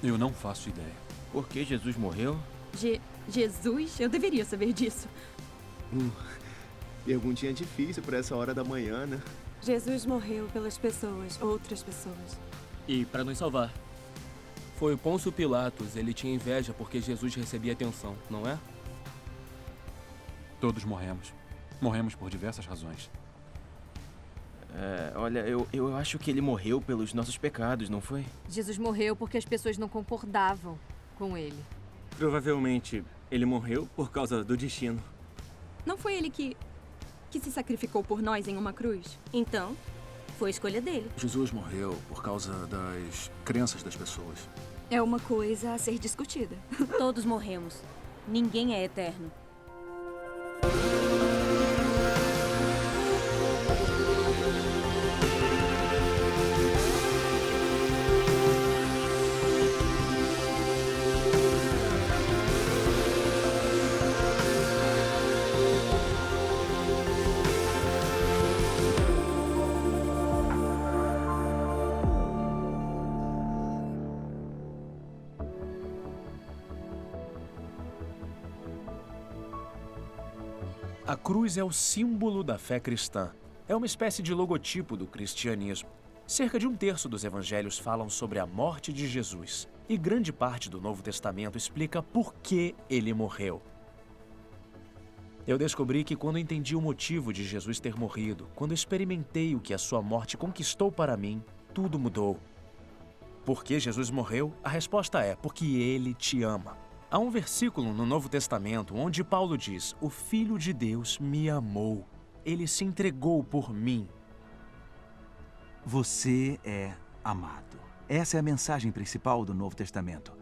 Eu não faço ideia. Por que Jesus morreu? Jesus? Eu deveria saber disso. Perguntinha difícil pra essa hora da manhã, né? Jesus morreu pelas pessoas, outras pessoas. E para nos salvar. Foi o Pôncio Pilatos, ele tinha inveja porque Jesus recebia atenção, não é? Todos morremos. Morremos por diversas razões. Olha, eu acho que ele morreu pelos nossos pecados, não foi? Jesus morreu porque as pessoas não concordavam com ele. Provavelmente ele morreu por causa do destino. Não foi ele que se sacrificou por nós em uma cruz? Então, foi escolha dele. Jesus morreu por causa das crenças das pessoas. É uma coisa a ser discutida. Todos morremos. Ninguém é eterno. A cruz é o símbolo da fé cristã. É uma espécie de logotipo do cristianismo. Cerca de 1/3 dos evangelhos falam sobre a morte de Jesus. E grande parte do Novo Testamento explica por que ele morreu. Eu descobri que quando entendi o motivo de Jesus ter morrido, quando experimentei o que a sua morte conquistou para mim, tudo mudou. Por que Jesus morreu? A resposta é porque ele te ama. Há um versículo no Novo Testamento onde Paulo diz: "O Filho de Deus me amou. Ele se entregou por mim." Você é amado. Essa é a mensagem principal do Novo Testamento.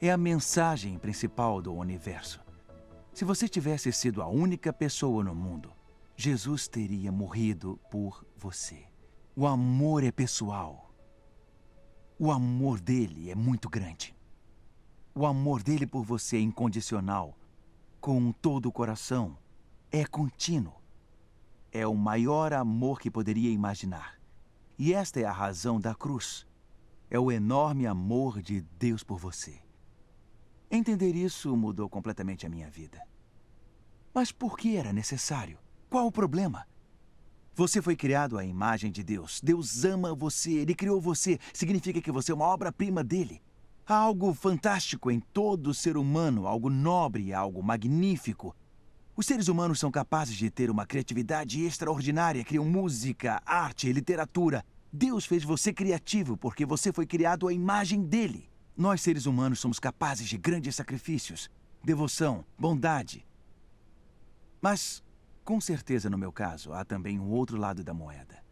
É a mensagem principal do universo. Se você tivesse sido a única pessoa no mundo, Jesus teria morrido por você. O amor é pessoal. O amor dele é muito grande. O amor dele por você é incondicional, com todo o coração, é contínuo. É o maior amor que poderia imaginar. E esta é a razão da cruz. É o enorme amor de Deus por você. Entender isso mudou completamente a minha vida. Mas por que era necessário? Qual o problema? Você foi criado à imagem de Deus. Deus ama você, ele criou você. Significa que você é uma obra-prima dele. Há algo fantástico em todo ser humano, algo nobre, algo magnífico. Os seres humanos são capazes de ter uma criatividade extraordinária, criam música, arte, literatura. Deus fez você criativo porque você foi criado à imagem dele. Nós, seres humanos, somos capazes de grandes sacrifícios, devoção, bondade. Mas, com certeza, no meu caso, há também um outro lado da moeda.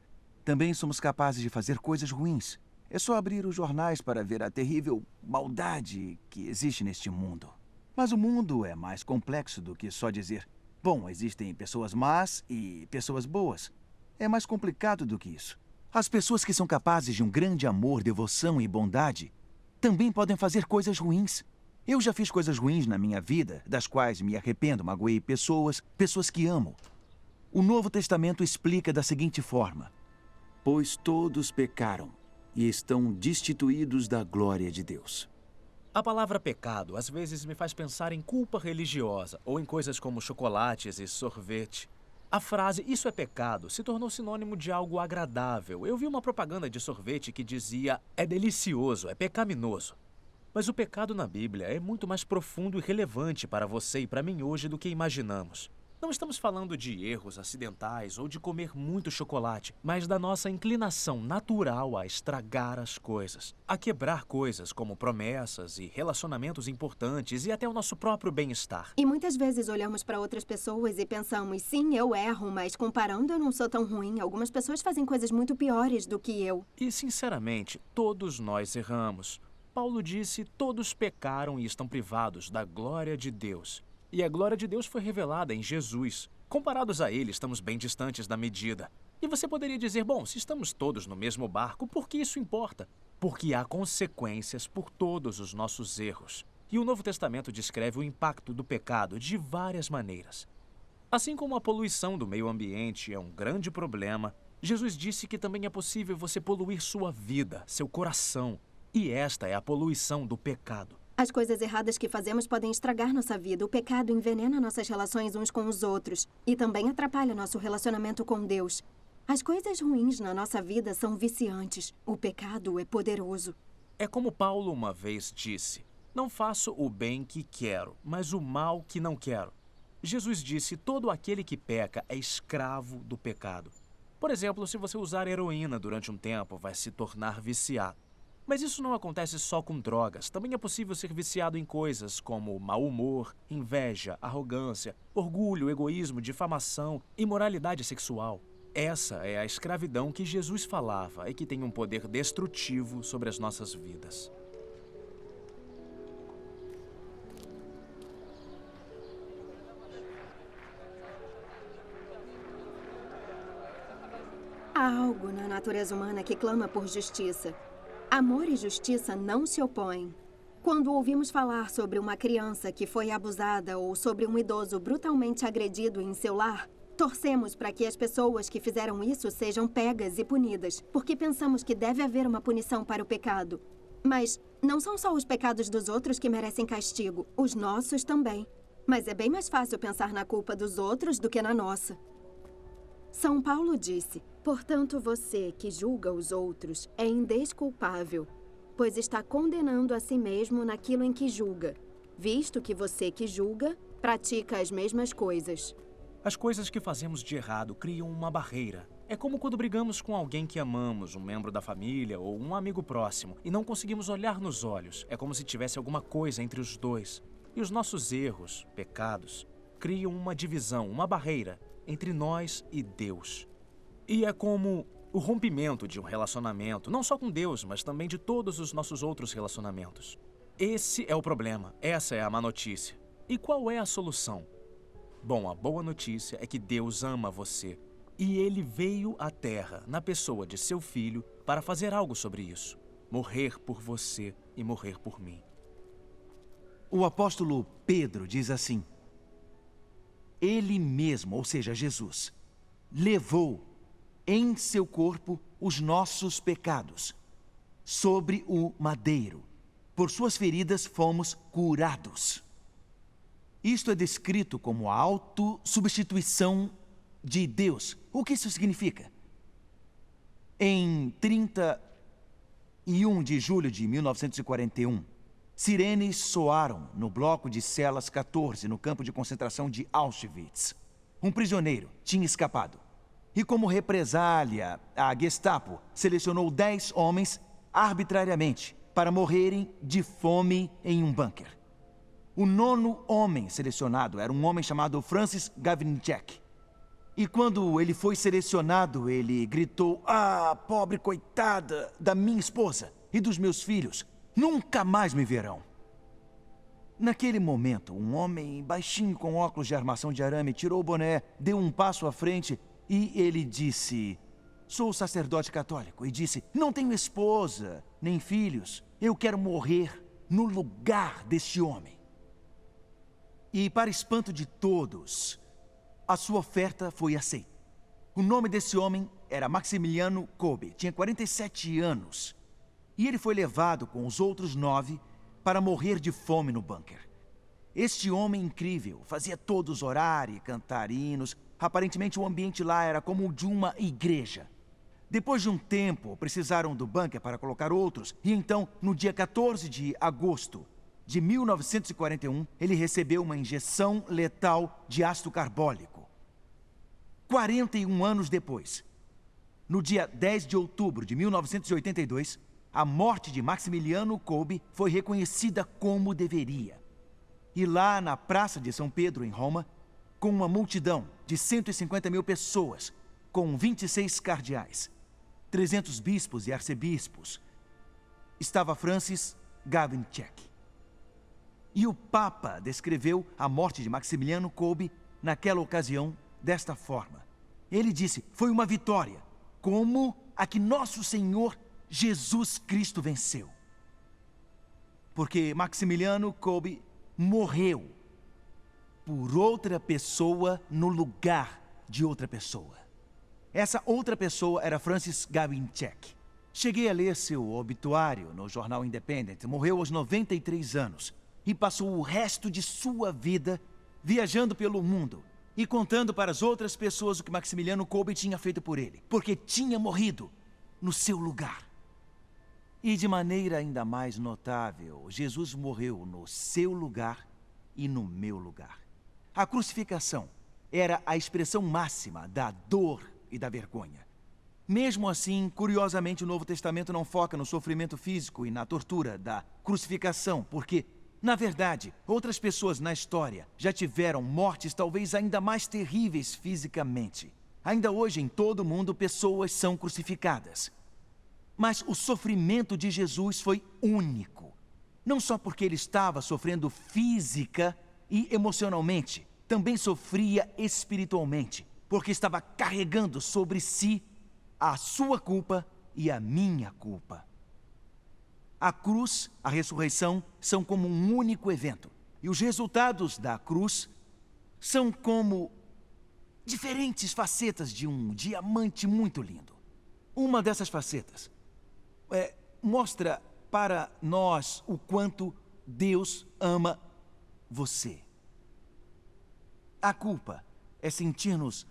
Também somos capazes de fazer coisas ruins. É só abrir os jornais para ver a terrível maldade que existe neste mundo. Mas o mundo é mais complexo do que só dizer: bom, existem pessoas más e pessoas boas. É mais complicado do que isso. As pessoas que são capazes de um grande amor, devoção e bondade também podem fazer coisas ruins. Eu já fiz coisas ruins na minha vida, das quais me arrependo, magoei pessoas que amo. O Novo Testamento explica da seguinte forma: pois todos pecaram e estão destituídos da glória de Deus. A palavra pecado às vezes me faz pensar em culpa religiosa ou em coisas como chocolates e sorvete. A frase "isso é pecado" se tornou sinônimo de algo agradável. Eu vi uma propaganda de sorvete que dizia "é delicioso, é pecaminoso". Mas o pecado na Bíblia é muito mais profundo e relevante para você e para mim hoje do que imaginamos. Não estamos falando de erros acidentais ou de comer muito chocolate, mas da nossa inclinação natural a estragar as coisas, a quebrar coisas como promessas e relacionamentos importantes e até o nosso próprio bem-estar. E muitas vezes olhamos para outras pessoas e pensamos: sim, eu erro, mas comparando eu não sou tão ruim. Algumas pessoas fazem coisas muito piores do que eu. E, sinceramente, todos nós erramos. Paulo disse: todos pecaram e estão privados da glória de Deus. E a glória de Deus foi revelada em Jesus. Comparados a ele, estamos bem distantes da medida. E você poderia dizer: bom, se estamos todos no mesmo barco, por que isso importa? Porque há consequências por todos os nossos erros. E o Novo Testamento descreve o impacto do pecado de várias maneiras. Assim como a poluição do meio ambiente é um grande problema, Jesus disse que também é possível você poluir sua vida, seu coração. E esta é a poluição do pecado. As coisas erradas que fazemos podem estragar nossa vida. O pecado envenena nossas relações uns com os outros e também atrapalha nosso relacionamento com Deus. As coisas ruins na nossa vida são viciantes. O pecado é poderoso. É como Paulo uma vez disse: não faço o bem que quero, mas o mal que não quero. Jesus disse: todo aquele que peca é escravo do pecado. Por exemplo, se você usar heroína durante um tempo, vai se tornar viciado. Mas isso não acontece só com drogas. Também é possível ser viciado em coisas como mau humor, inveja, arrogância, orgulho, egoísmo, difamação, imoralidade sexual. Essa é a escravidão que Jesus falava e que tem um poder destrutivo sobre as nossas vidas. Há algo na natureza humana que clama por justiça. Amor e justiça não se opõem. Quando ouvimos falar sobre uma criança que foi abusada ou sobre um idoso brutalmente agredido em seu lar, torcemos para que as pessoas que fizeram isso sejam pegas e punidas, porque pensamos que deve haver uma punição para o pecado. Mas não são só os pecados dos outros que merecem castigo, os nossos também. Mas é bem mais fácil pensar na culpa dos outros do que na nossa. São Paulo disse: portanto, você que julga os outros é indesculpável, pois está condenando a si mesmo naquilo em que julga, visto que você que julga pratica as mesmas coisas. As coisas que fazemos de errado criam uma barreira. É como quando brigamos com alguém que amamos, um membro da família ou um amigo próximo, e não conseguimos olhar nos olhos. É como se tivesse alguma coisa entre os dois. E os nossos erros, pecados, criam uma divisão, uma barreira entre nós e Deus. E é como o rompimento de um relacionamento, não só com Deus, mas também de todos os nossos outros relacionamentos. Esse é o problema, essa é a má notícia. E qual é a solução? Bom, a boa notícia é que Deus ama você. E Ele veio à Terra, na pessoa de seu Filho, para fazer algo sobre isso. Morrer por você e morrer por mim. O apóstolo Pedro diz assim: Ele mesmo, ou seja, Jesus, levou em seu corpo os nossos pecados, sobre o madeiro. Por suas feridas fomos curados. Isto é descrito como a autossubstituição de Deus. O que isso significa? Em 31 de julho de 1941, sirenes soaram no bloco de celas 14, no campo de concentração de Auschwitz. Um prisioneiro tinha escapado. E como represália, a Gestapo selecionou 10 homens arbitrariamente para morrerem de fome em um bunker. O 9º homem selecionado era um homem chamado Francis Gawinczek. E quando ele foi selecionado, ele gritou: "Ah, pobre coitada da minha esposa e dos meus filhos, nunca mais me verão." Naquele momento, um homem baixinho com óculos de armação de arame tirou o boné, deu um passo à frente e ele disse: "Sou sacerdote católico", e disse: "Não tenho esposa, nem filhos. Eu quero morrer no lugar deste homem." E, para espanto de todos, a sua oferta foi aceita. O nome desse homem era Maximiliano Kolbe, tinha 47 anos. E ele foi levado com os outros 9 para morrer de fome no bunker. Este homem incrível fazia todos orar e cantar hinos. Aparentemente o ambiente lá era como o de uma igreja. Depois de um tempo, precisaram do bunker para colocar outros. E então, no dia 14 de agosto de 1941, ele recebeu uma injeção letal de ácido carbólico. 41 anos depois, no dia 10 de outubro de 1982, a morte de Maximiliano Kolbe foi reconhecida como deveria. E lá na Praça de São Pedro, em Roma, com uma multidão de 150 mil pessoas, com 26 cardeais, 300 bispos e arcebispos, estava Francis Gawinczek. E o Papa descreveu a morte de Maximiliano Kolbe naquela ocasião desta forma. Ele disse: "Foi uma vitória, como a que nosso Senhor Jesus Cristo venceu." Porque Maximiliano Kolbe morreu por outra pessoa no lugar de outra pessoa. Essa outra pessoa era Francis Gawinczek. Cheguei a ler seu obituário no jornal Independent. Morreu aos 93 anos e passou o resto de sua vida viajando pelo mundo e contando para as outras pessoas o que Maximiliano Kolbe tinha feito por ele, porque tinha morrido no seu lugar. E de maneira ainda mais notável, Jesus morreu no seu lugar e no meu lugar. A crucificação era a expressão máxima da dor e da vergonha. Mesmo assim, curiosamente, o Novo Testamento não foca no sofrimento físico e na tortura da crucificação, porque, na verdade, outras pessoas na história já tiveram mortes talvez ainda mais terríveis fisicamente. Ainda hoje, em todo o mundo, pessoas são crucificadas. Mas o sofrimento de Jesus foi único. Não só porque ele estava sofrendo física e emocionalmente, também sofria espiritualmente, porque estava carregando sobre si a sua culpa e a minha culpa. A cruz, a ressurreição, são como um único evento. E os resultados da cruz são como diferentes facetas de um diamante muito lindo. Uma dessas facetas mostra para nós o quanto Deus ama você. A culpa é sentir-nos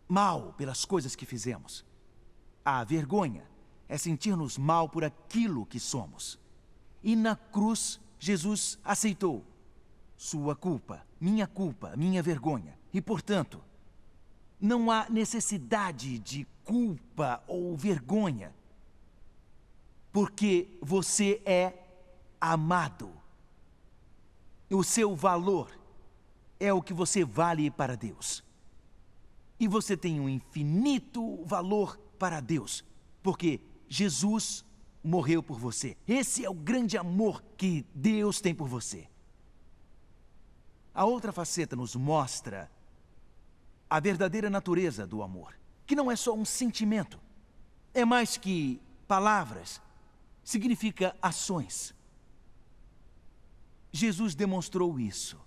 mal pelas coisas que fizemos. A vergonha é sentir-nos mal por aquilo que somos. E na cruz, Jesus aceitou sua culpa, minha vergonha. E, portanto, não há necessidade de culpa ou vergonha, porque você é amado. O seu valor é o que você vale para Deus. E você tem um infinito valor para Deus, porque Jesus morreu por você. Esse é o grande amor que Deus tem por você. A outra faceta nos mostra a verdadeira natureza do amor, que não é só um sentimento. É mais que palavras, significa ações. Jesus demonstrou isso.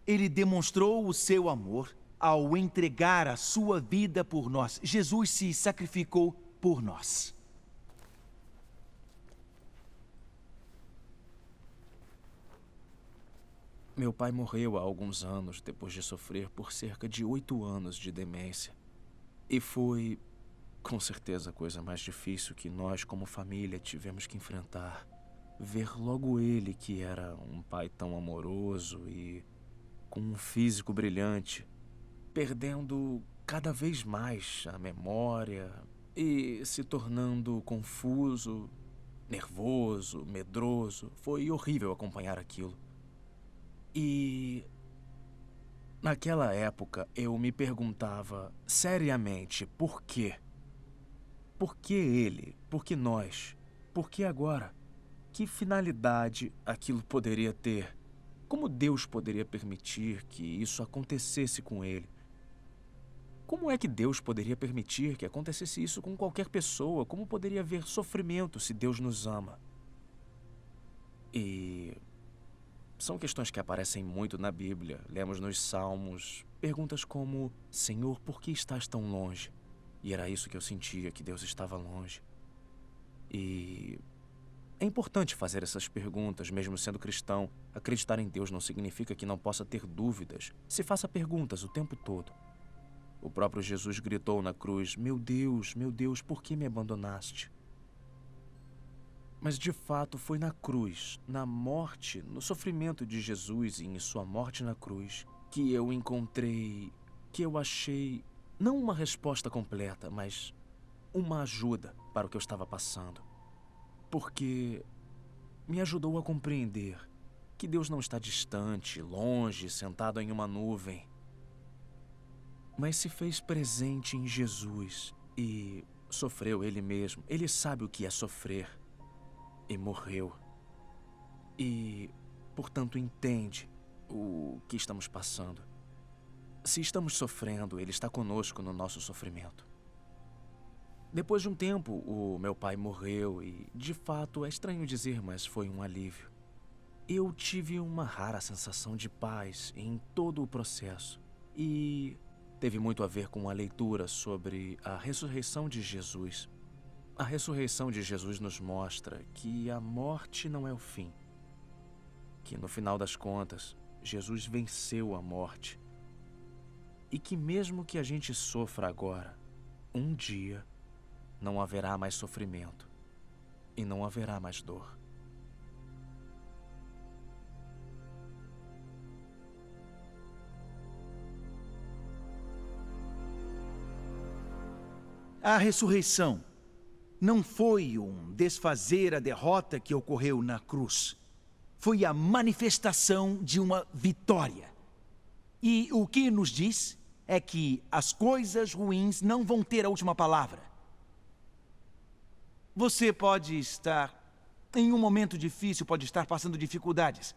Ele demonstrou o seu amor ao entregar a sua vida por nós. Jesus se sacrificou por nós. Meu pai morreu há alguns anos depois de sofrer por cerca de 8 anos de demência. E foi, com certeza, a coisa mais difícil que nós, como família, tivemos que enfrentar. Ver logo ele, que era um pai tão amoroso e com um físico brilhante, perdendo cada vez mais a memória e se tornando confuso, nervoso, medroso. Foi horrível acompanhar aquilo. E naquela época eu me perguntava seriamente por quê? Por que ele? Por que nós? Por que agora? Que finalidade aquilo poderia ter? Como Deus poderia permitir que isso acontecesse com ele? Como é que Deus poderia permitir que acontecesse isso com qualquer pessoa? Como poderia haver sofrimento se Deus nos ama? E são questões que aparecem muito na Bíblia. Lemos nos Salmos perguntas como: Senhor, por que estás tão longe? E era isso que eu sentia, que Deus estava longe. E é importante fazer essas perguntas, mesmo sendo cristão. Acreditar em Deus não significa que não possa ter dúvidas. Se faça perguntas o tempo todo. O próprio Jesus gritou na cruz: meu Deus, por que me abandonaste? Mas de fato foi na cruz, na morte, no sofrimento de Jesus e em sua morte na cruz, que eu encontrei, que eu achei, não uma resposta completa, mas uma ajuda para o que eu estava passando. Porque me ajudou a compreender que Deus não está distante, longe, sentado em uma nuvem, mas se fez presente em Jesus e sofreu Ele mesmo. Ele sabe o que é sofrer e morreu. E, portanto, entende o que estamos passando. Se estamos sofrendo, Ele está conosco no nosso sofrimento. Depois de um tempo, o meu pai morreu e, de fato, é estranho dizer, mas foi um alívio. Eu tive uma rara sensação de paz em todo o processo e teve muito a ver com a leitura sobre a ressurreição de Jesus. A ressurreição de Jesus nos mostra que a morte não é o fim. Que no final das contas, Jesus venceu a morte. E que mesmo que a gente sofra agora, um dia não haverá mais sofrimento e não haverá mais dor. A ressurreição não foi um desfazer a derrota que ocorreu na cruz. Foi a manifestação de uma vitória. E o que nos diz é que as coisas ruins não vão ter a última palavra. Você pode estar em um momento difícil, pode estar passando dificuldades.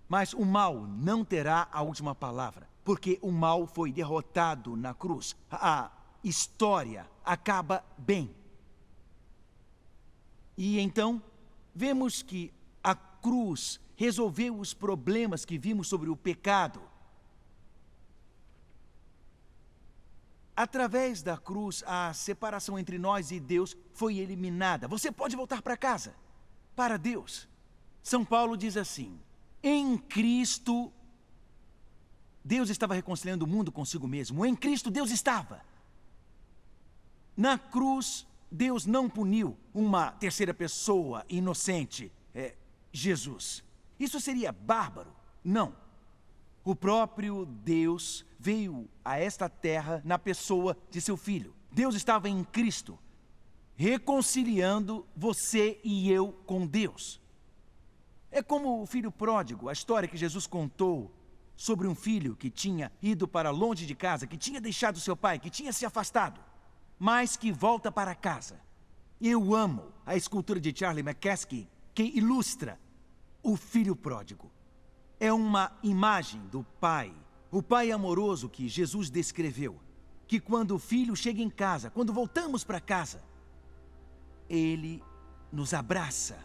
Mas o mal não terá a última palavra, porque o mal foi derrotado na cruz. A história acaba bem. E então, vemos que a cruz resolveu os problemas que vimos sobre o pecado. Através da cruz, a separação entre nós e Deus foi eliminada. Você pode voltar para casa, para Deus. São Paulo diz assim: em Cristo, Deus estava reconciliando o mundo consigo mesmo. Em Cristo, Deus estava. Na cruz, Deus não puniu uma terceira pessoa inocente, Jesus. Isso seria bárbaro? Não. O próprio Deus veio a esta terra na pessoa de seu Filho. Deus estava em Cristo, reconciliando você e eu com Deus. É como o filho pródigo, a história que Jesus contou sobre um filho que tinha ido para longe de casa, que tinha deixado seu pai, que tinha se afastado, mas que volta para casa. Eu amo a escultura de Charlie McCaskey, que ilustra o filho pródigo. É uma imagem do pai, o pai amoroso que Jesus descreveu, que quando o filho chega em casa, quando voltamos para casa, ele nos abraça,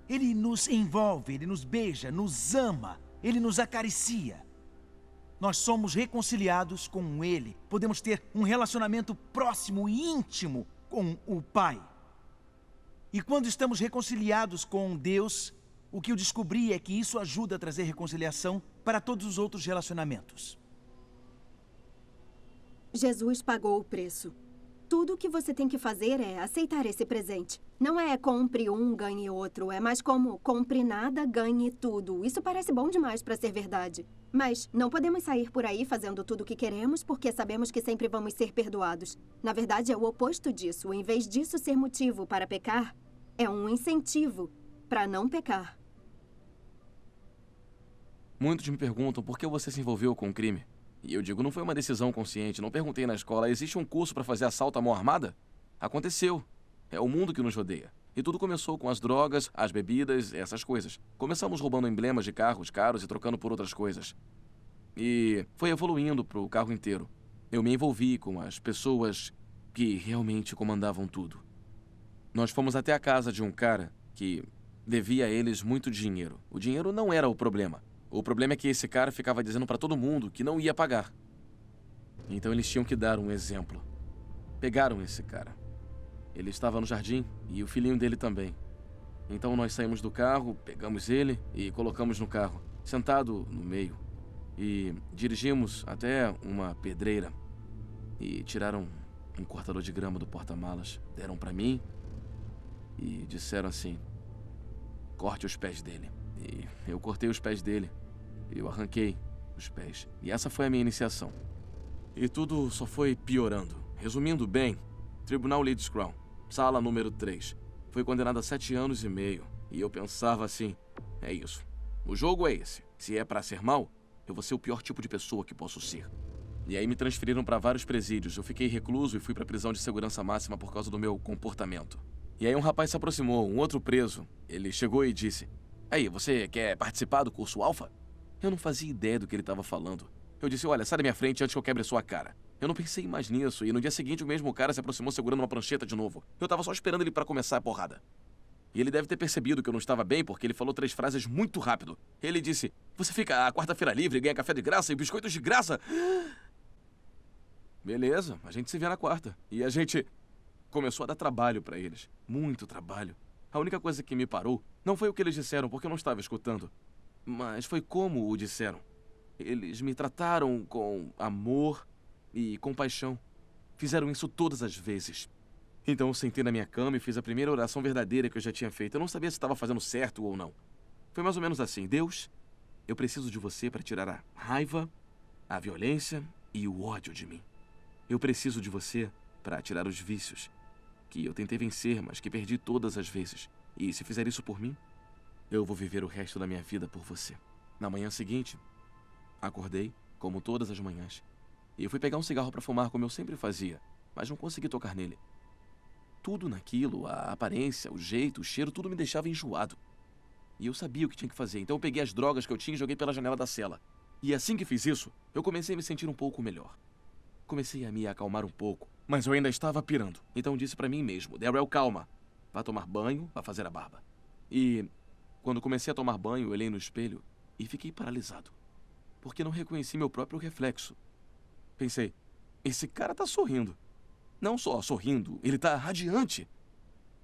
ele nos envolve, ele nos beija, nos ama, ele nos acaricia. Nós somos reconciliados com ele, podemos ter um relacionamento próximo e íntimo com o Pai. E quando estamos reconciliados com Deus, o que eu descobri é que isso ajuda a trazer reconciliação para todos os outros relacionamentos. Jesus pagou o preço. Tudo o que você tem que fazer é aceitar esse presente. Não é compre um, ganhe outro. É mais como compre nada, ganhe tudo. Isso parece bom demais para ser verdade. Mas não podemos sair por aí fazendo tudo o que queremos porque sabemos que sempre vamos ser perdoados. Na verdade, é o oposto disso. Em vez disso ser motivo para pecar, é um incentivo para não pecar. Muitos me perguntam por que você se envolveu com o crime. E eu digo, não foi uma decisão consciente. Não perguntei na escola, existe um curso para fazer assalto à mão armada? Aconteceu. É o mundo que nos rodeia. E tudo começou com as drogas, as bebidas, essas coisas. Começamos roubando emblemas de carros caros e trocando por outras coisas. E foi evoluindo para o carro inteiro. Eu me envolvi com as pessoas que realmente comandavam tudo. Nós fomos até a casa de um cara que devia a eles muito dinheiro. O dinheiro não era o problema. O problema é que esse cara ficava dizendo para todo mundo que não ia pagar. Então eles tinham que dar um exemplo. Pegaram esse cara. Ele estava no jardim e o filhinho dele também. Então nós saímos do carro, pegamos ele e colocamos no carro, sentado no meio. E dirigimos até uma pedreira. E tiraram um cortador de grama do porta-malas, deram para mim e disseram assim: corte os pés dele. E eu cortei os pés dele. Eu arranquei os pés. E essa foi a minha iniciação. E tudo só foi piorando. Resumindo bem, Tribunal Leeds Crown, sala número 3. Foi condenado a 7 anos e meio. E eu pensava assim, é isso. O jogo é esse. Se é pra ser mal, eu vou ser o pior tipo de pessoa que posso ser. E aí me transferiram para vários presídios. Eu fiquei recluso e fui pra prisão de segurança máxima por causa do meu comportamento. E aí um rapaz se aproximou, um outro preso. Ele chegou e disse: aí, você quer participar do curso Alpha? Eu não fazia ideia do que ele estava falando. Eu disse: olha, sai da minha frente antes que eu quebre a sua cara. Eu não pensei mais nisso, e no dia seguinte o mesmo cara se aproximou segurando uma prancheta de novo. Eu tava só esperando ele para começar a porrada. E ele deve ter percebido que eu não estava bem, porque ele falou 3 frases muito rápido. Ele disse: você fica a quarta-feira livre, ganha café de graça e biscoitos de graça? Beleza, a gente se vê na quarta. E a gente começou a dar trabalho para eles. Muito trabalho. A única coisa que me parou não foi o que eles disseram, porque eu não estava escutando, mas foi como o disseram. Eles me trataram com amor e compaixão. Fizeram isso todas as vezes. Então eu sentei na minha cama e fiz a primeira oração verdadeira que eu já tinha feito. Eu não sabia se estava fazendo certo ou não. Foi mais ou menos assim: Deus, eu preciso de você para tirar a raiva, a violência e o ódio de mim. Eu preciso de você para tirar os vícios que eu tentei vencer, mas que perdi todas as vezes. E se fizer isso por mim, eu vou viver o resto da minha vida por você. Na manhã seguinte, acordei, como todas as manhãs, e eu fui pegar um cigarro para fumar, como eu sempre fazia, mas não consegui tocar nele. Tudo naquilo, a aparência, o jeito, o cheiro, tudo me deixava enjoado. E eu sabia o que tinha que fazer, então eu peguei as drogas que eu tinha e joguei pela janela da cela. E assim que fiz isso, eu comecei a me sentir um pouco melhor. Comecei a me acalmar um pouco, mas eu ainda estava pirando. Então disse para mim mesmo: Darryl, calma. Vá tomar banho, vá fazer a barba. E quando comecei a tomar banho, eu olhei no espelho e fiquei paralisado, porque não reconheci meu próprio reflexo. Pensei, esse cara tá sorrindo. Não só sorrindo, ele tá radiante.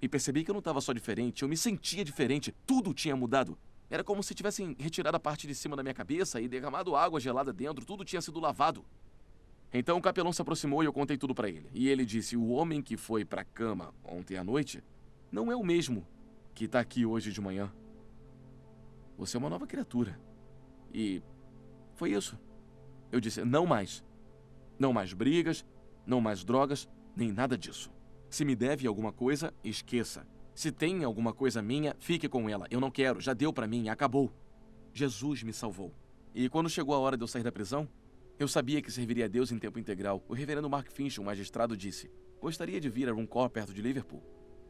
E percebi que eu não estava só diferente, eu me sentia diferente. Tudo tinha mudado. Era como se tivessem retirado a parte de cima da minha cabeça e derramado água gelada dentro. Tudo tinha sido lavado. Então o capelão se aproximou e eu contei tudo para ele. E ele disse: o homem que foi pra cama ontem à noite não é o mesmo que tá aqui hoje de manhã. Você é uma nova criatura. E foi isso. Eu disse: não mais. Não mais brigas, não mais drogas, nem nada disso. Se me deve alguma coisa, esqueça. Se tem alguma coisa minha, fique com ela. Eu não quero, já deu pra mim, acabou. Jesus me salvou. E quando chegou a hora de eu sair da prisão, eu sabia que serviria a Deus em tempo integral. O reverendo Mark Finch, um magistrado, disse: gostaria de vir a Runcorn, perto de Liverpool.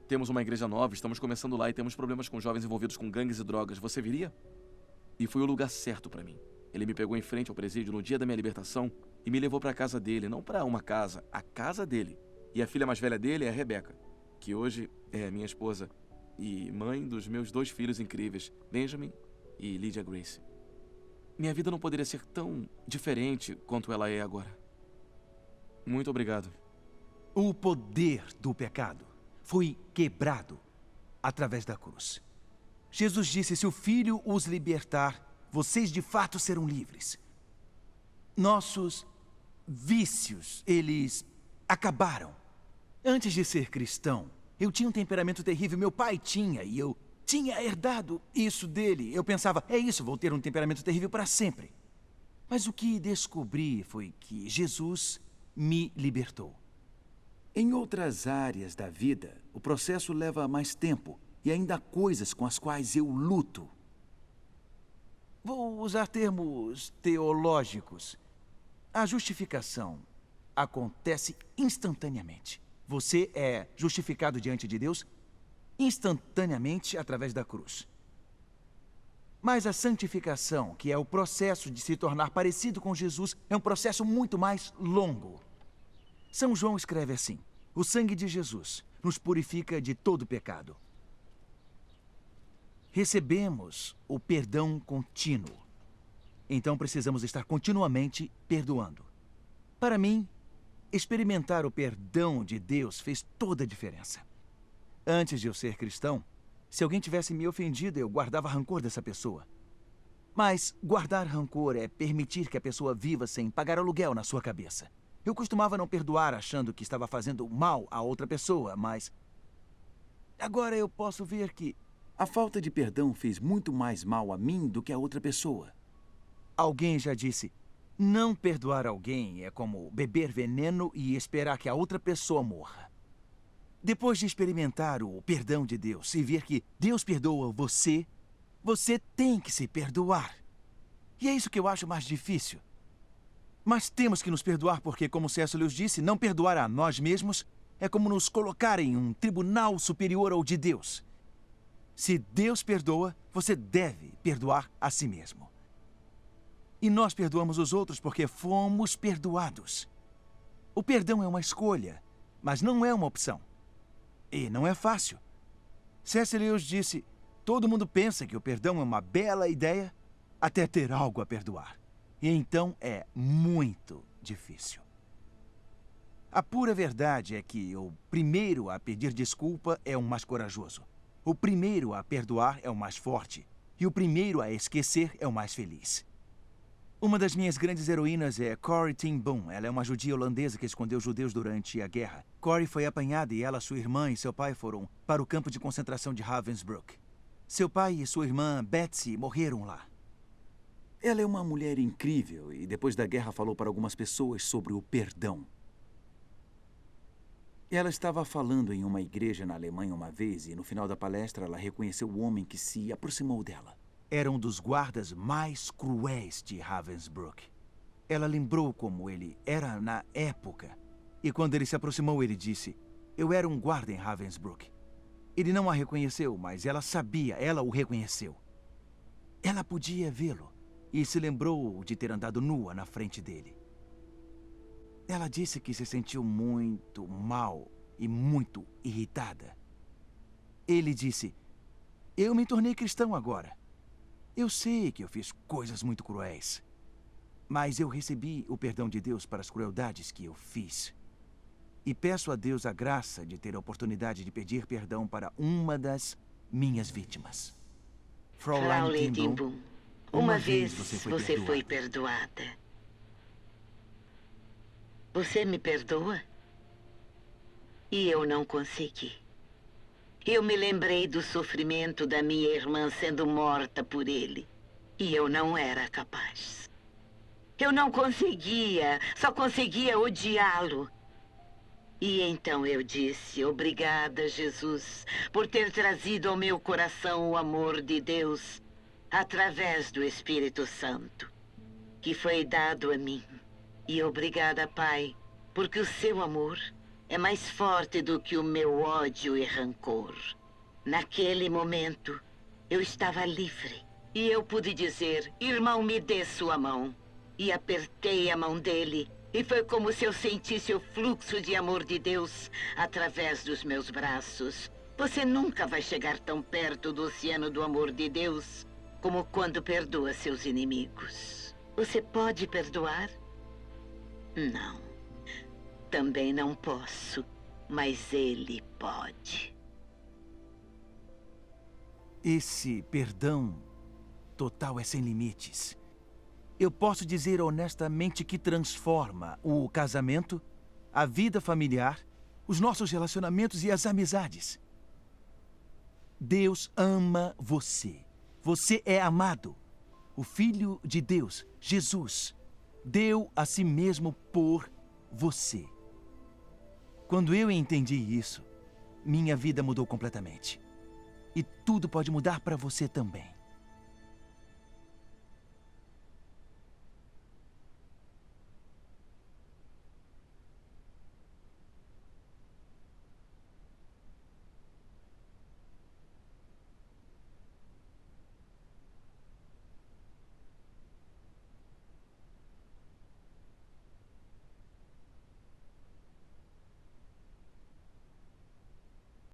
Temos uma igreja nova, estamos começando lá e temos problemas com jovens envolvidos com gangues e drogas. Você viria? E foi o lugar certo pra mim. Ele me pegou em frente ao presídio no dia da minha libertação e me levou pra casa dele. Não pra uma casa, a casa dele. E a filha mais velha dele é a Rebecca, que hoje é minha esposa e mãe dos meus 2 filhos incríveis, Benjamin e Lydia Grace. Minha vida não poderia ser tão diferente quanto ela é agora. Muito obrigado. O poder do pecado foi quebrado através da cruz. Jesus disse: se o Filho os libertar, vocês de fato serão livres. Nossos vícios, eles acabaram. Antes de ser cristão, eu tinha um temperamento terrível. Meu pai tinha, e eu tinha herdado isso dele. Eu pensava: é isso, vou ter um temperamento terrível para sempre. Mas o que descobri foi que Jesus me libertou. Em outras áreas da vida, o processo leva mais tempo e ainda há coisas com as quais eu luto. Vou usar termos teológicos. A justificação acontece instantaneamente. Você é justificado diante de Deus instantaneamente através da cruz. Mas a santificação, que é o processo de se tornar parecido com Jesus, é um processo muito mais longo. São João escreve assim: o sangue de Jesus nos purifica de todo pecado. Recebemos o perdão contínuo. Então precisamos estar continuamente perdoando. Para mim, experimentar o perdão de Deus fez toda a diferença. Antes de eu ser cristão, se alguém tivesse me ofendido, eu guardava rancor dessa pessoa. Mas guardar rancor é permitir que a pessoa viva sem pagar aluguel na sua cabeça. Eu costumava não perdoar achando que estava fazendo mal a outra pessoa, mas agora eu posso ver que a falta de perdão fez muito mais mal a mim do que a outra pessoa. Alguém já disse: não perdoar alguém é como beber veneno e esperar que a outra pessoa morra. Depois de experimentar o perdão de Deus e ver que Deus perdoa você, você tem que se perdoar. E é isso que eu acho mais difícil. Mas temos que nos perdoar porque, como C.S. Lewis disse, não perdoar a nós mesmos é como nos colocar em um tribunal superior ao de Deus. Se Deus perdoa, você deve perdoar a si mesmo. E nós perdoamos os outros porque fomos perdoados. O perdão é uma escolha, mas não é uma opção. E não é fácil. C.S. Lewis disse: todo mundo pensa que o perdão é uma bela ideia até ter algo a perdoar. E então é muito difícil. A pura verdade é que o primeiro a pedir desculpa é o mais corajoso. O primeiro a perdoar é o mais forte. E o primeiro a esquecer é o mais feliz. Uma das minhas grandes heroínas é Corrie ten Boom. Ela é uma judia holandesa que escondeu judeus durante a guerra. Corrie foi apanhada e ela, sua irmã e seu pai foram para o campo de concentração de Ravensbrück. Seu pai e sua irmã, Betsy, morreram lá. Ela é uma mulher incrível e depois da guerra falou para algumas pessoas sobre o perdão. Ela estava falando em uma igreja na Alemanha uma vez e no final da palestra ela reconheceu o homem que se aproximou dela. Era um dos guardas mais cruéis de Ravensbrück. Ela lembrou como ele era na época. E quando ele se aproximou, ele disse: "Eu era um guarda em Ravensbrück." Ele não a reconheceu, mas ela sabia, ela o reconheceu. Ela podia vê-lo e se lembrou de ter andado nua na frente dele. Ela disse que se sentiu muito mal e muito irritada. Ele disse: "Eu me tornei cristão agora. Eu sei que eu fiz coisas muito cruéis, mas eu recebi o perdão de Deus para as crueldades que eu fiz. E peço a Deus a graça de ter a oportunidade de pedir perdão para uma das minhas vítimas." Fraulein ten Boom, uma vez você foi perdoada. Você me perdoa? E eu não consegui. Eu me lembrei do sofrimento da minha irmã sendo morta por ele. E eu não era capaz. Eu não conseguia, só conseguia odiá-lo. E então eu disse: obrigada, Jesus, por ter trazido ao meu coração o amor de Deus através do Espírito Santo, que foi dado a mim. E obrigada, Pai, porque o seu amor é mais forte do que o meu ódio e rancor. Naquele momento, eu estava livre. E eu pude dizer: irmão, me dê sua mão. E apertei a mão dele. E foi como se eu sentisse o fluxo de amor de Deus através dos meus braços. Você nunca vai chegar tão perto do oceano do amor de Deus como quando perdoa seus inimigos. Você pode perdoar? Não. Também não posso, mas ele pode. Esse perdão total é sem limites. Eu posso dizer honestamente que transforma o casamento, a vida familiar, os nossos relacionamentos e as amizades. Deus ama você. Você é amado. O Filho de Deus, Jesus, deu a si mesmo por você. Quando eu entendi isso, minha vida mudou completamente. E tudo pode mudar para você também.